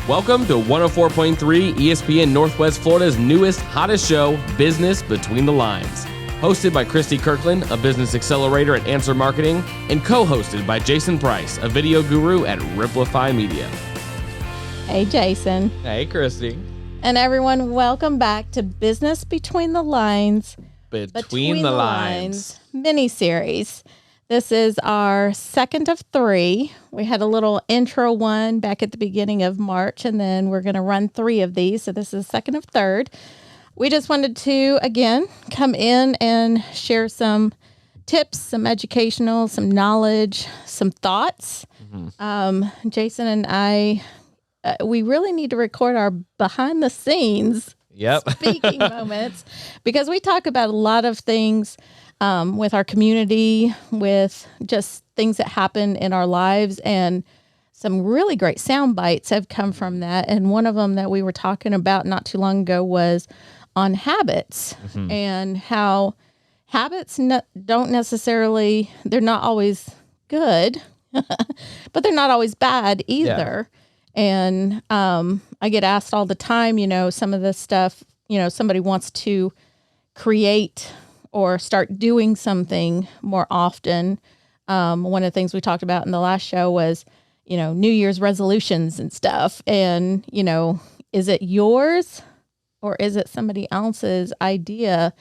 Welcome to 104.3 ESPN Northwest Florida's newest, hottest show, Business Between the Lines. Hosted by Kristi Kirkland, a business accelerator at Answer Marketing, and co-hosted by Jayson Price, a video guru at Ripplify Media. Hey, Jayson. Hey, Kristi. And everyone, welcome back to Business Between the Lines. Between the Lines. MiniSeries. This is our second of three. We had a little intro one back at the beginning of March, and then we're going to run three of these. So this is second of third. We just wanted to, again, come in and share some tips, some educational, some knowledge, some thoughts. Jayson and I, we really need to record our behind the scenes speaking moments, because we talk about a lot of things with our community, with just things that happen in our lives, and some really great sound bites have come from that. And one of them that we were talking about not too long ago was on habits, and how habits don't necessarily, they're not always good, but they're not always bad either. Yeah. And I get asked all the time, some of this stuff, somebody wants to create or start doing something more often. One of the things we talked about in the last show was, New Year's resolutions and stuff. And, is it yours or is it somebody else's idea?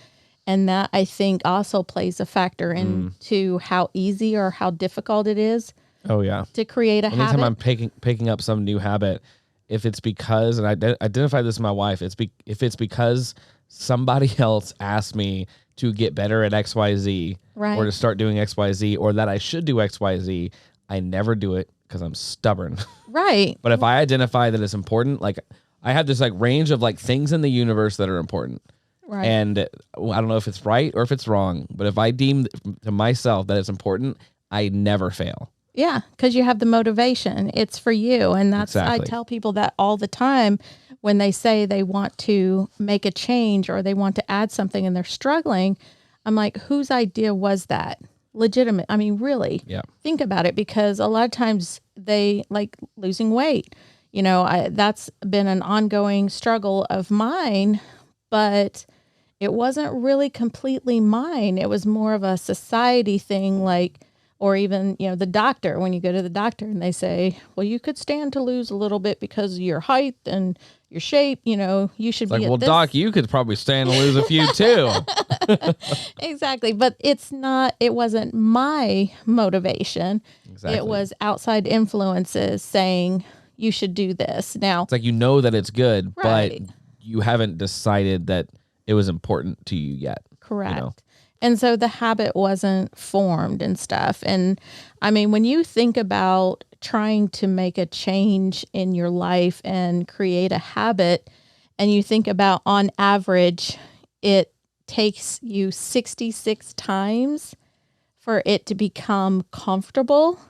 And that, I think, also plays a factor into how easy or how difficult it is. Oh, yeah. To create a habit. Anytime I'm picking up some new habit, if it's because, and I identify this with my wife, if it's because somebody else asked me to get better at XYZ, right, or to start doing XYZ, or that I should do XYZ, I never do it because I'm stubborn. Right. But if I identify that it's important, like I have this range of things in the universe that are important. Right. And I don't know if it's right or if it's wrong, but if I deem to myself that it's important, I never fail. Yeah, because you have the motivation. It's for you. And that's, exactly. I tell people that all the time when they say they want to make a change or they want to add something and they're struggling. I'm like, whose idea was that? Legitimate. I mean, really, think about it, because a lot of times they like losing weight. That's been an ongoing struggle of mine, but it wasn't really completely mine. It was more of a society thing, or even, the doctor, when you go to the doctor and they say, well, you could stand to lose a little bit because of your height and your shape, you should be well, doc, you could probably stand to lose a few too. Exactly. But it wasn't my motivation. Exactly. It was outside influences saying you should do this. Now, it's that it's good, right, but you haven't decided that it was important to you yet. Correct. And so the habit wasn't formed and stuff. And I mean, when you think about trying to make a change in your life and create a habit, and you think about on average, it takes you 66 times for it to become comfortable.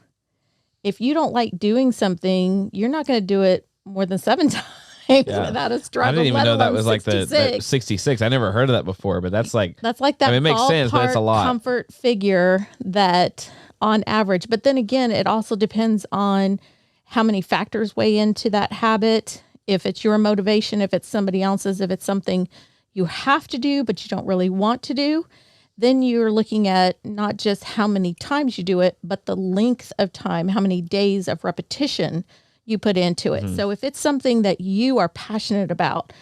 If you don't like doing something, you're not going to do it more than 7 times. Without a struggle. I didn't even know that was the 66. I never heard of that before, but that's like that. I mean, it makes sense, but it's a lot. Comfort figure that on average. But then again, it also depends on how many factors weigh into that habit. If it's your motivation, if it's somebody else's, if it's something you have to do but you don't really want to do, then you're looking at not just how many times you do it, but the length of time, how many days of repetition you put into it. So if it's something that you are passionate about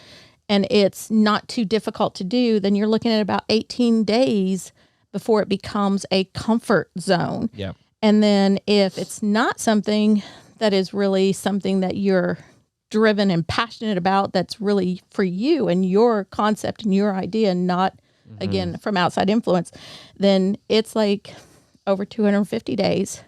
and it's not too difficult to do, then you're looking at about 18 days before it becomes a comfort zone. Yeah. And then if it's not something that is really something that you're driven and passionate about, that's really for you and your concept and your idea, not again from outside influence, then it's over 250 days.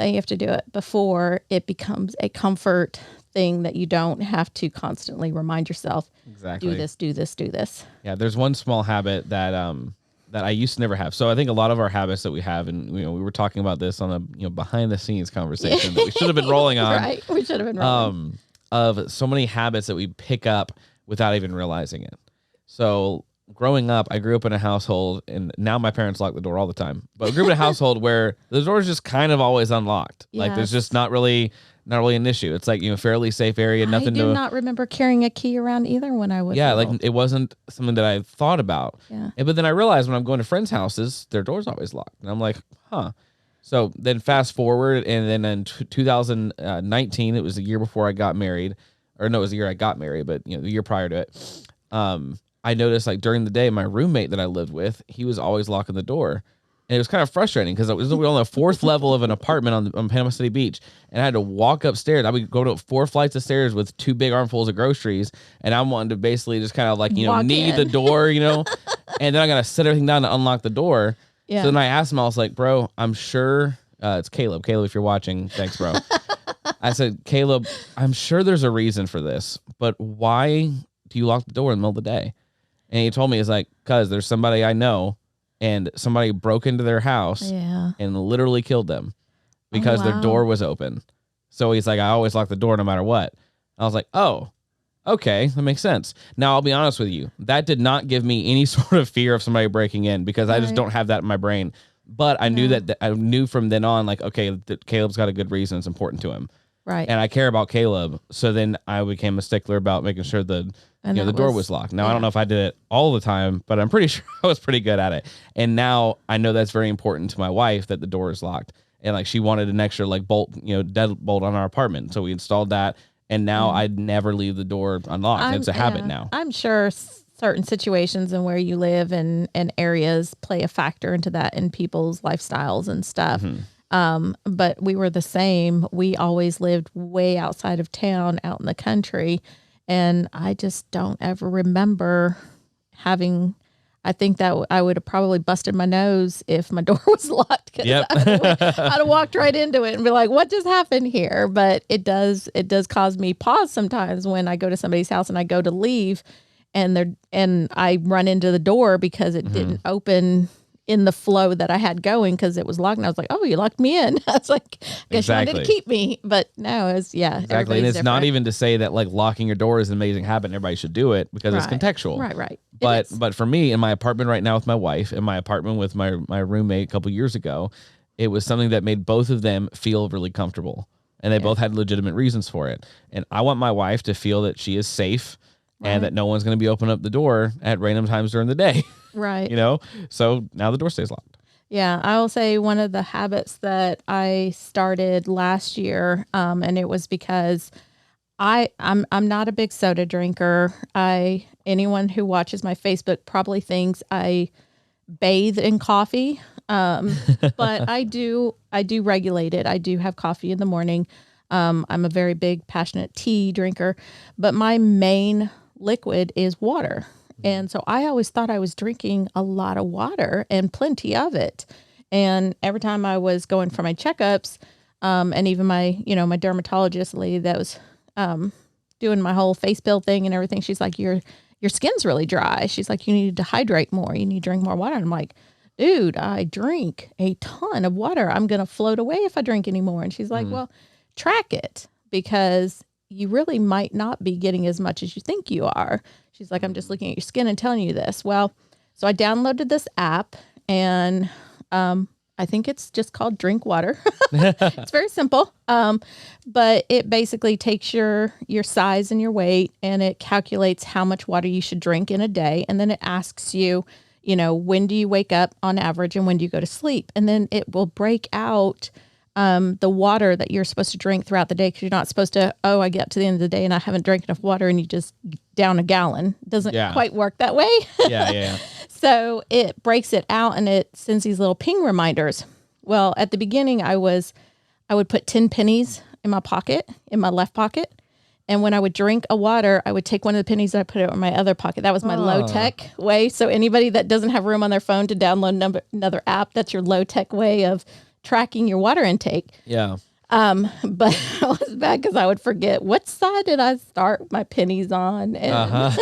You have to do it before it becomes a comfort thing that you don't have to constantly remind yourself. Exactly. Do this. Yeah, there's one small habit that I used to never have. So I think a lot of our habits that we have, and we were talking about this on a behind the scenes conversation that we should have been rolling on. Right, we should have been rolling. Of so many habits that we pick up without even realizing it. So growing up, I grew up in a household, and now my parents lock the door all the time, but I grew up in a household where the door's just kind of always unlocked. Yes. There's just not not really an issue. It's like, fairly safe area. Nothing. I do not remember carrying a key around either when I was little. Like it wasn't something that I thought about. Yeah. But then I realized when I'm going to friends' houses, their door's always locked. And I'm like, huh. So then fast forward, and then in 2019, it was the year before I got married. Or no, it was the year I got married, but the year prior to it. I noticed like during the day, my roommate that I lived with, he was always locking the door. And it was kind of frustrating because we were on the 4th level of an apartment on Panama City Beach. And I had to walk upstairs. I would go to 4 flights of stairs with 2 big armfuls of groceries. And I'm wanting to basically just kind of like, knee the door, and then I got to set everything down to unlock the door. Yeah. So then I asked him, I was like, bro, I'm sure it's Caleb. Caleb, if you're watching, thanks, bro. I said, Caleb, I'm sure there's a reason for this, but why do you lock the door in the middle of the day? And he told me, it's like, cause there's somebody I know and somebody broke into their house and literally killed them because their door was open. So he's like, I always lock the door no matter what. I was like, oh, okay, that makes sense. Now, I'll be honest with you. That did not give me any sort of fear of somebody breaking in because I just don't have that in my brain. But I knew that I knew from then on, like, okay, Caleb's got a good reason. It's important to him. Right. And I care about Caleb. So then I became a stickler about making sure the door was locked. Now, I don't know if I did it all the time, but I'm pretty sure I was pretty good at it. And now I know that's very important to my wife that the door is locked. And like she wanted an extra like bolt, deadbolt on our apartment. So we installed that. And now I never leave the door unlocked. It's a habit now. I'm sure certain situations and where you live and areas play a factor into that in people's lifestyles and stuff. But we were the same. We always lived way outside of town, out in the country. And I just don't ever remember I think that I would have probably busted my nose if my door was locked. Yep. I'd have walked right into it and be like, what just happened here? But it does cause me pause sometimes when I go to somebody's house and I go to leave and I run into the door because it didn't open in the flow that I had going because it was locked. And I was like, oh, you locked me in. I was like, I guess you wanted to keep me. But no, exactly. And it's not even to say that like locking your door is an amazing habit and everybody should do it because it's contextual. Right. But for me, in my apartment right now with my wife, in my apartment with my roommate a couple years ago, it was something that made both of them feel really comfortable. And they both had legitimate reasons for it. And I want my wife to feel that she is safe and that no one's going to be opening up the door at random times during the day. Right. So now the door stays locked. Yeah. I will say one of the habits that I started last year, and it was because I'm not a big soda drinker. Anyone who watches my Facebook probably thinks I bathe in coffee. But I do regulate it. I do have coffee in the morning. I'm a very big, passionate tea drinker, but my main liquid is water. And so I always thought I was drinking a lot of water and plenty of it. And every time I was going for my checkups, and even my dermatologist lady that was doing my whole face build thing and everything, she's like, your skin's really dry. She's like, you need to hydrate more. You need to drink more water. And I'm like, dude, I drink a ton of water. I'm going to float away if I drink any more. And she's like, well, track it because you really might not be getting as much as you think you are. She's like, I'm just looking at your skin and telling you this. Well, so I downloaded this app and I think it's just called Drink Water. It's very simple. But it basically takes your size and your weight and it calculates how much water you should drink in a day. And then it asks you, when do you wake up on average and when do you go to sleep? And then it will break out the water that you're supposed to drink throughout the day, because you're not supposed to, I get to the end of the day and I haven't drank enough water and you just down a gallon. It doesn't quite work that way. Yeah. So it breaks it out and it sends these little ping reminders. Well, at the beginning, I would put 10 pennies in my pocket, in my left pocket. And when I would drink a water, I would take one of the pennies and I put it in my other pocket. That was my low tech way. So anybody that doesn't have room on their phone to download another app, that's your low tech way of tracking your water intake. Yeah. But I was bad because I would forget what side did I start my pennies on. And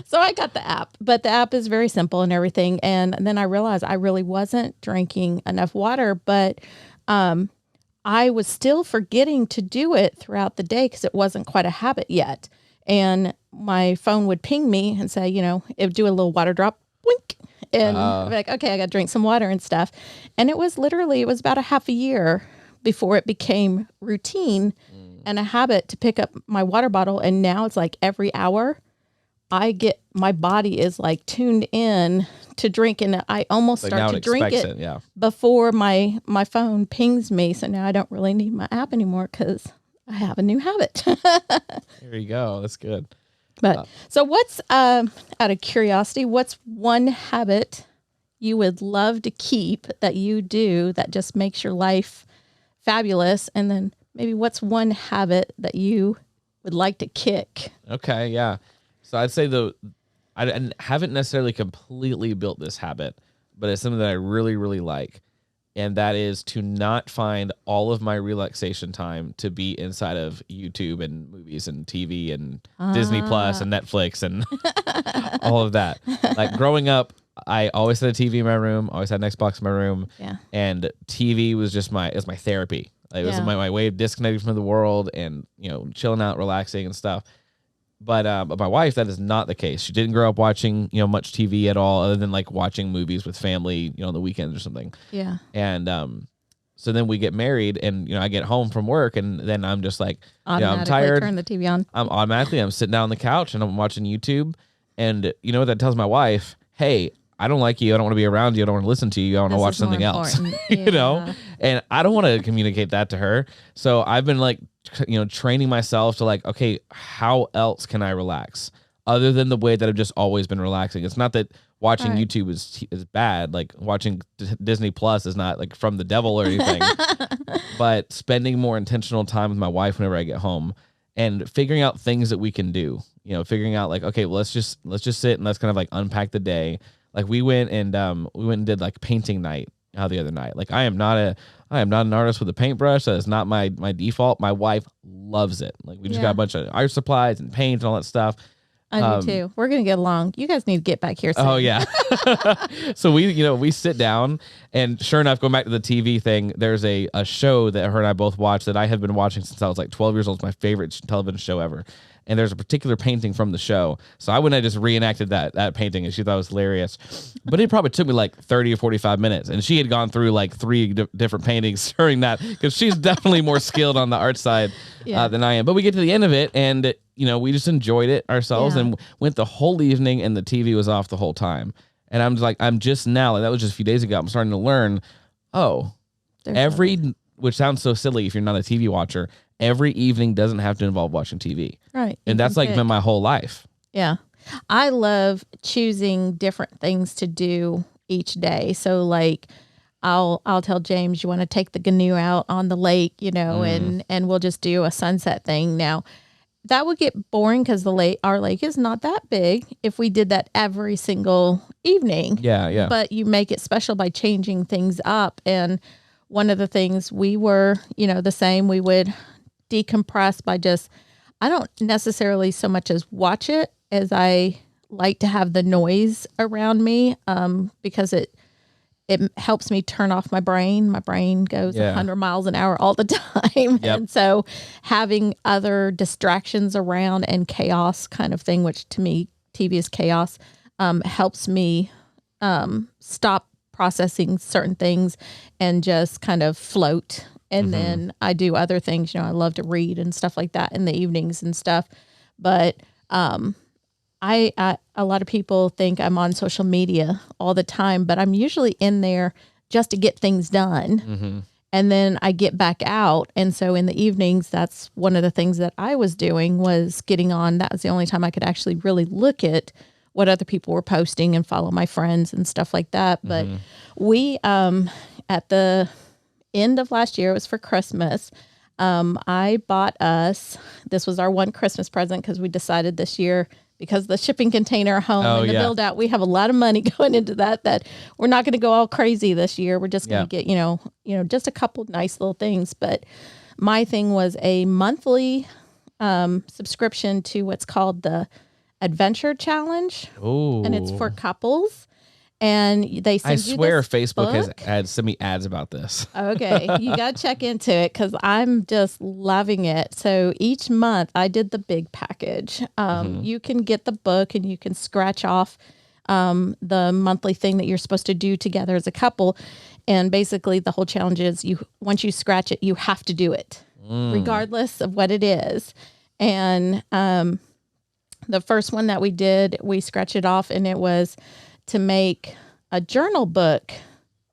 so I got the app, but the app is very simple and everything. And then I realized I really wasn't drinking enough water, but I was still forgetting to do it throughout the day because it wasn't quite a habit yet. And my phone would ping me and say, it would do a little water drop, blink. And I'd be like, okay, I got to drink some water and stuff. And it was about a half a year before it became routine and a habit to pick up my water bottle. And now it's like every hour my body is like tuned in to drink, and I almost start to drink it before my phone pings me. So now I don't really need my app anymore because I have a new habit. There you go. That's good. But so what's, out of curiosity, what's one habit you would love to keep that you do that just makes your life fabulous? And then maybe what's one habit that you would like to kick? Okay. Yeah. So I'd say I haven't necessarily completely built this habit, but it's something that I really, really like. And that is to not find all of my relaxation time to be inside of YouTube and movies and TV and Disney Plus and Netflix and all of that. Like growing up, I always had a TV in my room, always had an Xbox in my room. Yeah. And TV was just my therapy. Like, it was my way of disconnecting from the world and, chilling out, relaxing and stuff. But my wife, that is not the case. She didn't grow up watching, much TV at all, other than like watching movies with family, on the weekends or something. Yeah. And so then we get married, and I get home from work, and then I'm just like, I'm tired. Turn the TV on. I'm sitting down on the couch and I'm watching YouTube, and you know what that tells my wife? Hey, I don't like you. I don't want to be around you. I don't want to listen to you. I want to watch something else. And I don't want to communicate that to her. So I've been like, training myself to like, okay, how else can I relax other than the way that I've just always been relaxing? It's not that watching YouTube is bad. Like watching Disney Plus is not like from the devil or anything, but spending more intentional time with my wife whenever I get home and figuring out things that we can do, figuring out like, okay, well, let's just sit and let's kind of like unpack the day. Like we went and did like painting night the other night. Like I am not an artist with a paintbrush. That is not my default. My wife loves it. Like we just got a bunch of art supplies and paint and all that stuff. I do too. We're going to get along. You guys need to get back here soon. Oh yeah. So we sit down, and sure enough, going back to the TV thing, there's a show that her and I both watch that I have been watching since I was like 12 years old. It's my favorite television show ever. And there's a particular painting from the show. So I went and just reenacted that painting, and she thought it was hilarious. But it probably took me like 30 or 45 minutes. And she had gone through like 3 different paintings during that, because she's definitely more skilled on the art side than I am. But we get to the end of it, and we just enjoyed it ourselves and went the whole evening, and the TV was off the whole time. And I'm just now, like that was just a few days ago, I'm starting to learn, which sounds so silly if you're not a TV watcher, every evening doesn't have to involve watching TV. Right. And that's like been my whole life. Yeah. I love choosing different things to do each day. So like I'll tell James, you want to take the canoe out on the lake, and we'll just do a sunset thing. Now that would get boring because our lake is not that big if we did that every single evening. Yeah. But you make it special by changing things up. And one of the things we were, the same, we would decompress by I don't necessarily so much as watch it as I like to have the noise around me, because it helps me turn off my brain. My brain goes 100 miles an hour all the time. Yep. And so having other distractions around and chaos kind of thing, which to me, TV is chaos, helps me stop processing certain things and just kind of float. And then I do other things, I love to read and stuff like that in the evenings and stuff. But a lot of people think I'm on social media all the time, but I'm usually in there just to get things done. And then I get back out. And so in the evenings, that's one of the things that I was doing, was getting on. That was the only time I could actually really look at what other people were posting and follow my friends and stuff like that. But we, at the end of last year, it was for Christmas, I bought us, this was our one Christmas present, because we decided this year, because the shipping container home and the build out, we have a lot of money going into that we're not going to go all crazy this year. We're just going to get, just a couple nice little things. But my thing was a monthly subscription to what's called the Adventure Challenge. Ooh. And it's for couples. And they send I swear Facebook has sent me ads about this. Okay. You got to check into it, because I'm just loving it. So each month I did the big package. You can get the book and you can scratch off the monthly thing that you're supposed to do together as a couple. And basically the whole challenge is once you scratch it, you have to do it regardless of what it is. And, the first one that we did, we scratched it off, and it was to make a journal book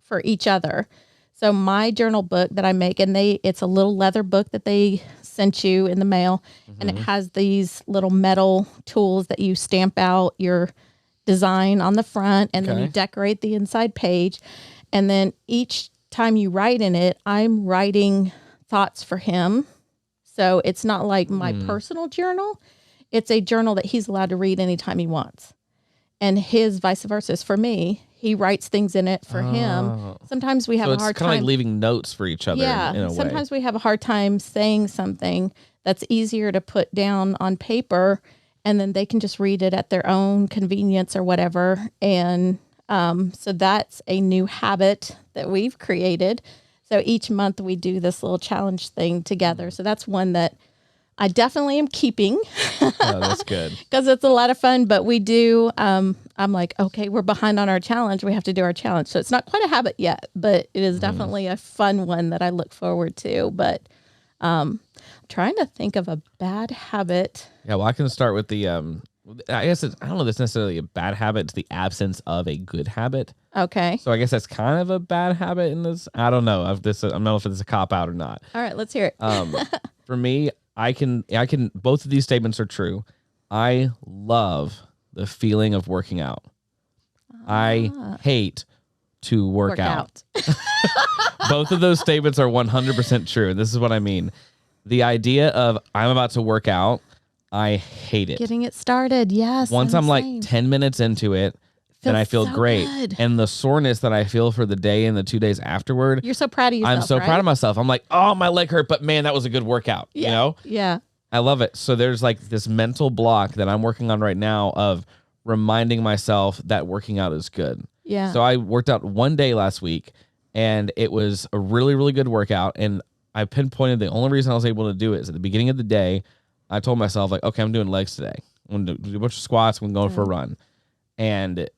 for each other. So my journal book that I make, and it's a little leather book that they sent you in the mail, and it has these little metal tools that you stamp out your design on the front, and then you decorate the inside page. And then each time you write in it, I'm writing thoughts for him. So it's not like my personal journal. It's a journal that he's allowed to read anytime he wants. And his vice versa is for me. He writes things in it for him. Sometimes we have a hard time. It's kind of like leaving notes for each other in a way. Sometimes we have a hard time saying something that's easier to put down on paper, and then they can just read it at their own convenience or whatever. And so that's a new habit that we've created. So each month we do this little challenge thing together. So that's one that I definitely am keeping. Oh, that's good. Because it's a lot of fun, but we do, I'm like, okay, we're behind on our challenge. We have to do our challenge. So it's not quite a habit yet, but it is definitely a fun one that I look forward to. But trying to think of a bad habit. Yeah, well, I can start with the, I guess I don't know if it's necessarily a bad habit. It's the absence of a good habit. Okay. So I guess that's kind of a bad habit in this. I don't know if this, I don't know if it's a cop out or not. All right, let's hear it. For me, I can, both of these statements are true. I love the feeling of working out. I hate to work out. Both of those statements are 100% true. And this is what I mean. The idea of I'm about to work out, I hate it. Getting it started, yes. Once I'm like 10 minutes into it, then I feel so great. Good. And the soreness that I feel for the day and the 2 days afterward. You're so proud of yourself. I'm so proud of myself. I'm like, oh, my leg hurt, but man, that was a good workout. Yeah. You know? Yeah. I love it. So there's like this mental block that I'm working on right now of reminding myself that working out is good. Yeah. So I worked out one day last week, and it was a really, really good workout. And I pinpointed the only reason I was able to do it is at the beginning of the day, I told myself, like, okay, I'm doing legs today. I'm going to do a bunch of squats. I'm going for a run. And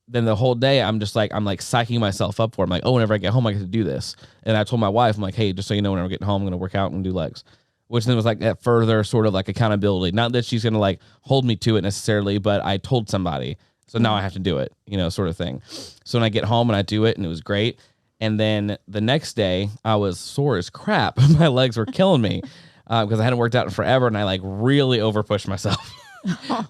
then the whole day, I'm psyching myself up for it. I'm like, oh, whenever I get home, I get to do this. And I told my wife, I'm like, hey, just so you know, whenever I get home, I'm going to work out and do legs. Which then was like that further sort of like accountability. Not that she's going to like hold me to it necessarily, but I told somebody. So now I have to do it, sort of thing. So when I get home and I do it, and it was great. And then the next day, I was sore as crap. My legs were killing me because I hadn't worked out in forever, and I like really overpushed myself.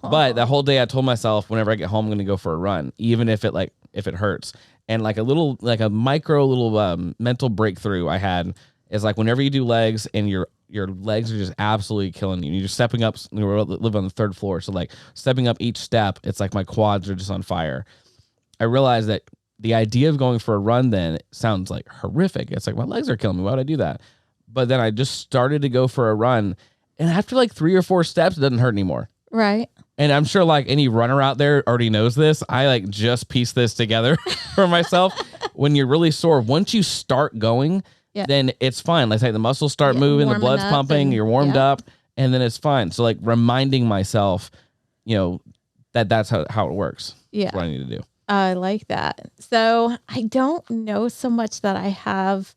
But that whole day I told myself, whenever I get home, I'm going to go for a run, even if it hurts. And like a micro little mental breakthrough I had is like whenever you do legs and your legs are just absolutely killing you. You're stepping up. We live on the third floor. So like stepping up each step, it's like my quads are just on fire. I realized that the idea of going for a run then sounds like horrific. It's like my legs are killing me. Why would I do that? But then I just started to go for a run. And after like 3 or 4 steps, it doesn't hurt anymore. Right. And I'm sure like any runner out there already knows this. I like just pieced this together for myself. When you're really sore, once you start going, then it's fine. Like the muscles start moving, the blood's pumping, you're warmed up, and then it's fine. So like reminding myself, that's how it works. Yeah. That's what I need to do. I like that. So I don't know so much that I have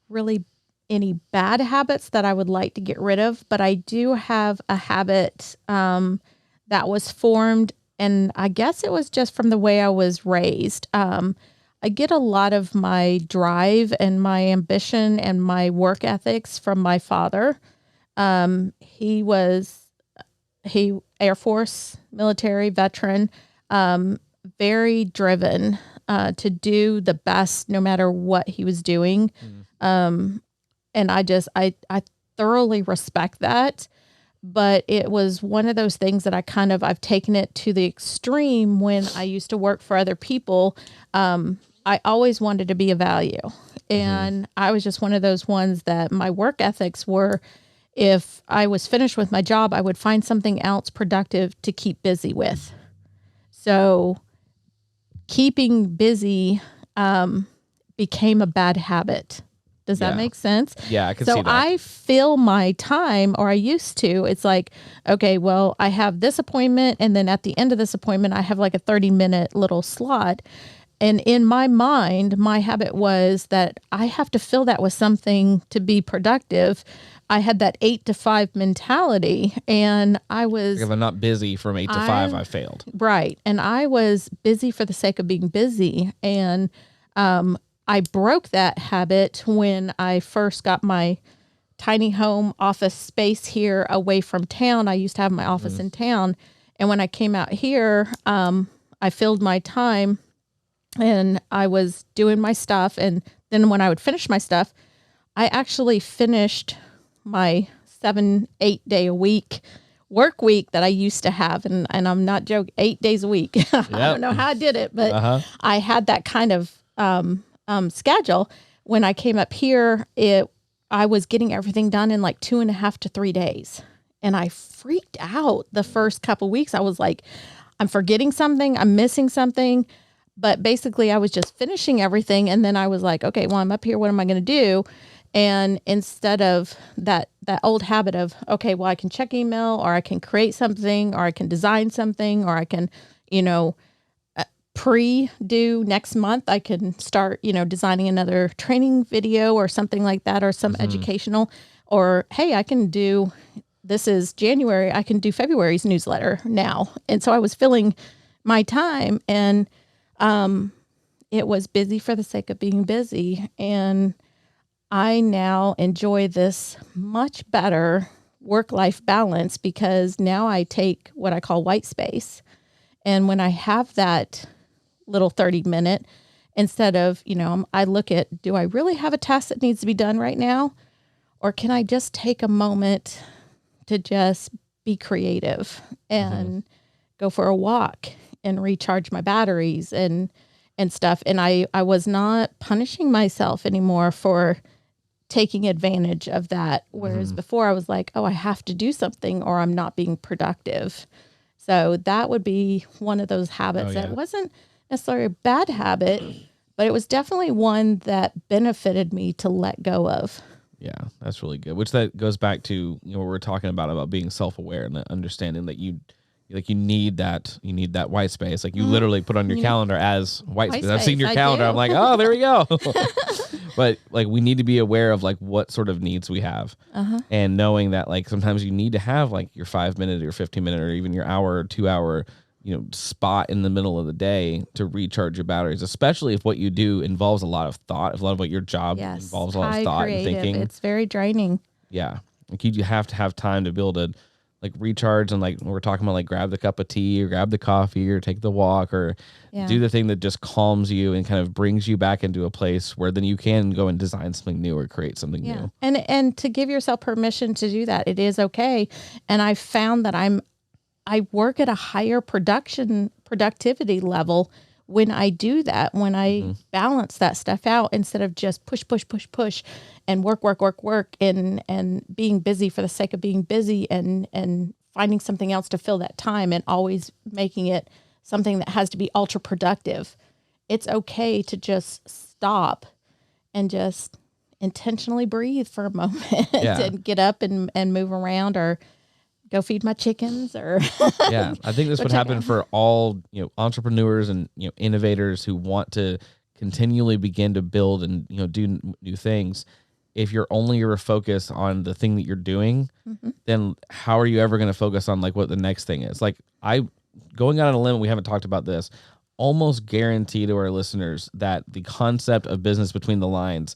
really any bad habits that I would like to get rid of, but I do have a habit that was formed, and I guess it was just from the way I was raised. I get a lot of my drive and my ambition and my work ethics from my father. He Air Force, military veteran, very driven to do the best no matter what he was doing. And I thoroughly respect that. But it was one of those things that I've taken it to the extreme when I used to work for other people. I always wanted to be of value. And I was just one of those ones that my work ethics were, if I was finished with my job, I would find something else productive to keep busy with. So keeping busy became a bad habit. Does that make sense? Yeah, I can see that. So I fill my time, or I used to. It's like, okay, well, I have this appointment, and then at the end of this appointment, I have like a 30-minute little slot. And in my mind, my habit was that I have to fill that with something to be productive. I had that 8 to 5 mentality, and I was... If I'm not busy from 8 to 5, I failed. Right. And I was busy for the sake of being busy. And I broke that habit when I first got my tiny home office space here away from town. I used to have my office in town. And when I came out here, I filled my time and I was doing my stuff. And then when I would finish my stuff, I actually finished my 7-8 day a week work week that I used to have. And I'm not joking, 8 days a week. I don't know how I did it, but I had that kind of schedule. When I came up here, I was getting everything done in like 2.5 to 3 days. And I freaked out the first couple of weeks. I was like, I'm forgetting something. I'm missing something. But basically I was just finishing everything. And then I was like, okay, well, I'm up here. What am I going to do? And instead of that old habit of, okay, well, I can check email, or I can create something, or I can design something, or I can, pre-do next month, I can start, designing another training video or something like that, or some educational, or, hey, I can do, this is January, I can do February's newsletter now. And so I was filling my time, and it was busy for the sake of being busy. And I now enjoy this much better work-life balance, because now I take what I call white space. And when I have that little 30-minute, instead of, I look at, do I really have a task that needs to be done right now? Or can I just take a moment to just be creative and go for a walk and recharge my batteries and stuff? And I was not punishing myself anymore for taking advantage of that. Whereas before I was like, oh, I have to do something or I'm not being productive. So that would be one of those habits that wasn't necessarily a bad habit, but it was definitely one that benefited me to let go of. Yeah, that's really good. Which that goes back to, what we're talking about being self-aware and understanding that you need that white space. Like you literally put on your calendar as white space. I've seen your calendar. I'm like, oh, there we go. But like, we need to be aware of like what sort of needs we have, and knowing that like sometimes you need to have like your 5-minute or 15-minute or even your hour or 2-hour, spot in the middle of the day to recharge your batteries, especially if what you do involves a lot of thought, if a lot of what your job involves a lot of thought and thinking. It's very draining. Yeah. Like you have to have time to build a like recharge, and like we're talking about like grab the cup of tea or grab the coffee or take the walk or do the thing that just calms you and kind of brings you back into a place where then you can go and design something new or create something new. And to give yourself permission to do that, it is okay. And I found that I work at a higher productivity level when I do that, when I balance that stuff out instead of just push and work and being busy for the sake of being busy and finding something else to fill that time and always making it something that has to be ultra productive. It's okay to just stop and just intentionally breathe for a moment and get up and move around or go feed my chickens or I think this would happen for all entrepreneurs and innovators who want to continually begin to build and do new things. If you're only your focus on the thing that you're doing, then how are you ever going to focus on like what the next thing is? Like going out on a limb, we haven't talked about this, almost guarantee to our listeners that the concept of business between the lines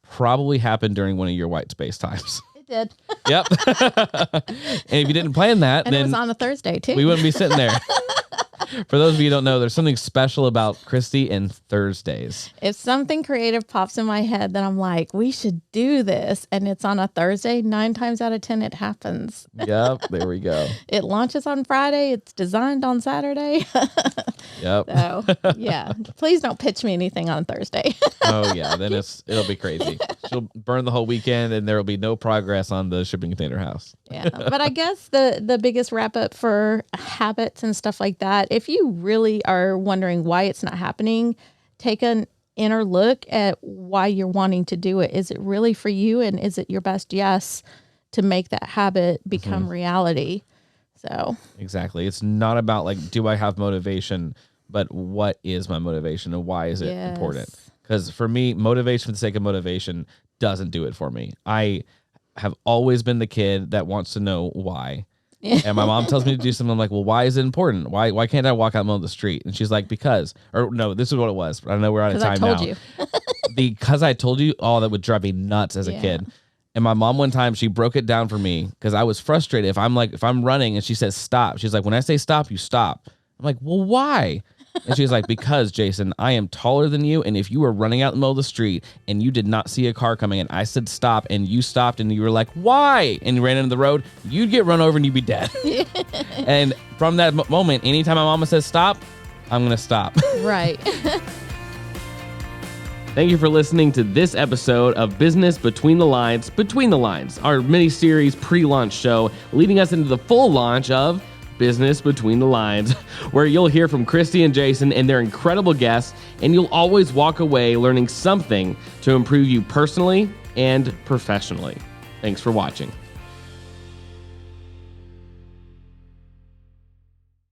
probably happened during one of your white space times. Did. Yep. And if you didn't plan that, and then it was on a Thursday too. We wouldn't be sitting there. For those of you who don't know, there's something special about Kristi and Thursdays. If something creative pops in my head that I'm like, we should do this, and it's on a Thursday, 9 times out of 10 it happens. Yep, there we go. It launches on Friday. It's designed on Saturday. Yep. So, yeah. Please don't pitch me anything on Thursday. Oh, yeah. Then it'll be crazy. She'll burn the whole weekend, and there will be no progress on the shipping container house. Yeah. But I guess the biggest wrap up for habits and stuff like that, if you really are wondering why it's not happening, take an inner look at why you're wanting to do it. Is it really for you? And is it your best yes to make that habit become reality? So exactly. It's not about like, do I have motivation, but what is my motivation and why is it important? Because for me, motivation for the sake of motivation doesn't do it for me. I have always been the kid that wants to know why. And my mom tells me to do something. I'm like, well, why is it important? Why can't I walk out in the middle of the street? And she's like, because, or no, this is what it was. I know we're out of time now. Because I told you, that would drive me nuts as a kid. And my mom one time, she broke it down for me because I was frustrated. If I'm running and she says stop, she's like, when I say stop, you stop. I'm like, well, why? And she's like, because Jayson, I am taller than you. And if you were running out in the middle of the street and you did not see a car coming and I said stop and you stopped and you were like, why? And you ran into the road, you'd get run over and you'd be dead. And from that moment, anytime my mama says stop, I'm going to stop. Right. Thank you for listening to this episode of Business Between the Lines, our mini-series pre-launch show leading us into the full launch of Business Between the Lines, where you'll hear from Kristi and Jayson and their incredible guests, and you'll always walk away learning something to improve you personally and professionally. Thanks for watching.